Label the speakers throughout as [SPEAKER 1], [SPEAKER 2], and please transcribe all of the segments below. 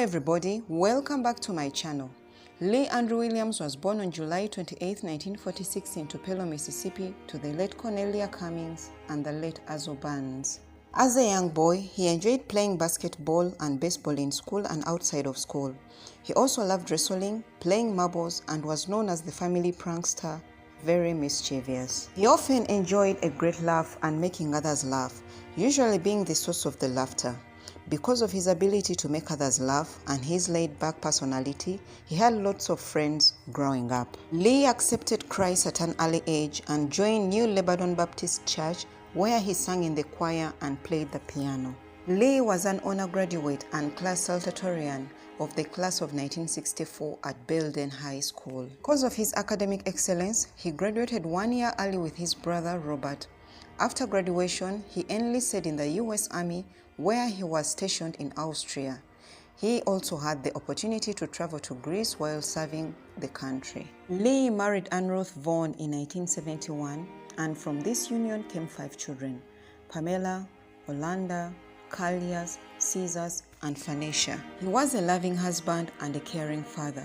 [SPEAKER 1] everybody, welcome back to my channel. Lee Andrew Williams was born on July 28, 1946 in Tupelo, Mississippi to the late Cornelia Cummings and the late Azo Barnes. As a young boy, he enjoyed playing basketball and baseball in school and outside of school. He also loved wrestling, playing marbles, and was known as the family prankster, very mischievous. He often enjoyed a great laugh and making others laugh, usually being the source of the laughter. Because of his ability to make others laugh and his laid-back personality, he had lots of friends growing up. Lee accepted Christ at an early age and joined New Lebanon Baptist Church, where he sang in the choir and played the piano. Lee was an honor graduate and class salutatorian of the class of 1964 at Belden High School. Because of his academic excellence, he graduated 1 year early with his brother Robert. After graduation, he enlisted in the U.S. Army, where he was stationed in Austria. He also had the opportunity to travel to Greece while serving the country. Lee married Anne Ruth Vaughn in 1971, and from this union came 5 children: Pamela, Orlando, Callias, Caesars, and Phanecia. He was a loving husband and a caring father.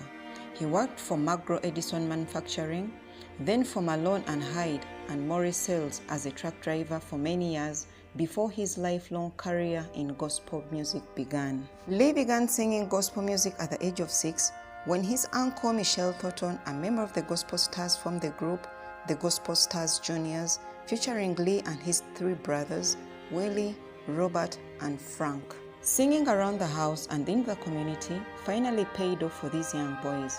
[SPEAKER 1] He worked for McGraw Edison Manufacturing, then for Malone and Hyde and Morris Sales as a truck driver for many years before his lifelong career in gospel music began. Lee began singing gospel music at the age of 6 when his uncle Michelle Thornton, a member of the Gospel Stars, formed the group the Gospel Stars Juniors, featuring Lee and his 3 brothers, Willie, Robert, and Frank. Singing around the house and in the community finally paid off for these young boys.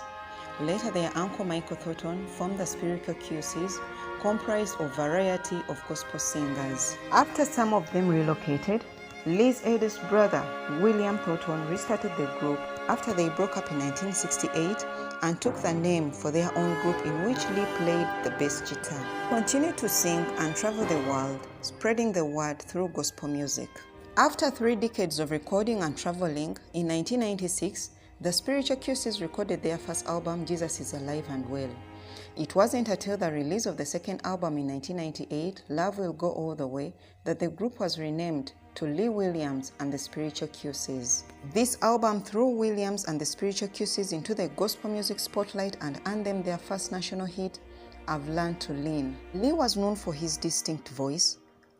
[SPEAKER 1] Later, their uncle Michael Thornton formed the Spiritual QCs, comprised of a variety of gospel singers. After some of them relocated, Lee's eldest brother, William Thornton, restarted the group after they broke up in 1968 and took the name for their own group, in which Lee played the bass guitar. He continued to sing and travel the world, spreading the word through gospel music. After 3 decades of recording and traveling, in 1996, the Spiritual QCs recorded their first album, Jesus is Alive and Well. It wasn't until the release of the second album in 1998, Love Will Go All the Way, that the group was renamed to Lee Williams and the Spiritual QCs. This album threw Williams and the Spiritual QCs into the gospel music spotlight and earned them their first national hit, I've Learned to Lean. Lee was known for his distinct voice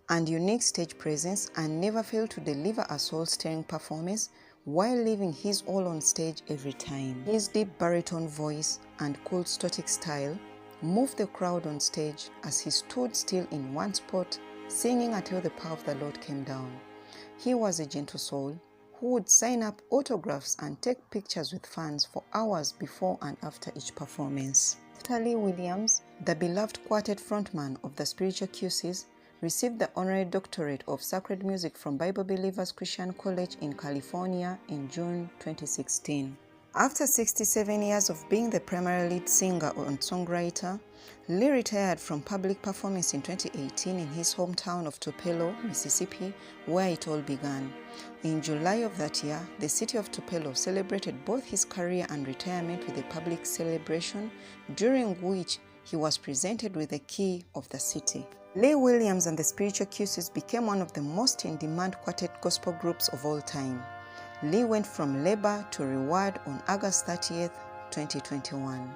[SPEAKER 1] and unique stage presence and never failed to deliver a soul-stirring performance while leaving his all on stage every time. His deep baritone voice and cool stoic style moved the crowd on stage as he stood still in one spot, singing until the power of the Lord came down. He was a gentle soul who would sign up autographs and take pictures with fans for hours before and after each performance. After Lee Williams, the beloved quartet frontman of the Spiritual QCs, received the honorary doctorate of sacred music from Bible Believers Christian College in California in June 2016. After 67 years of being the primary lead singer and songwriter, Lee retired from public performance in 2018 in his hometown of Tupelo, Mississippi, where it all began. In July of that year, the city of Tupelo celebrated both his career and retirement with a public celebration, during which he was presented with the key of the city. Lee Williams and the Spiritual QCs became one of the most in-demand quartet gospel groups of all time. Lee went from labor to reward on August 30th, 2021.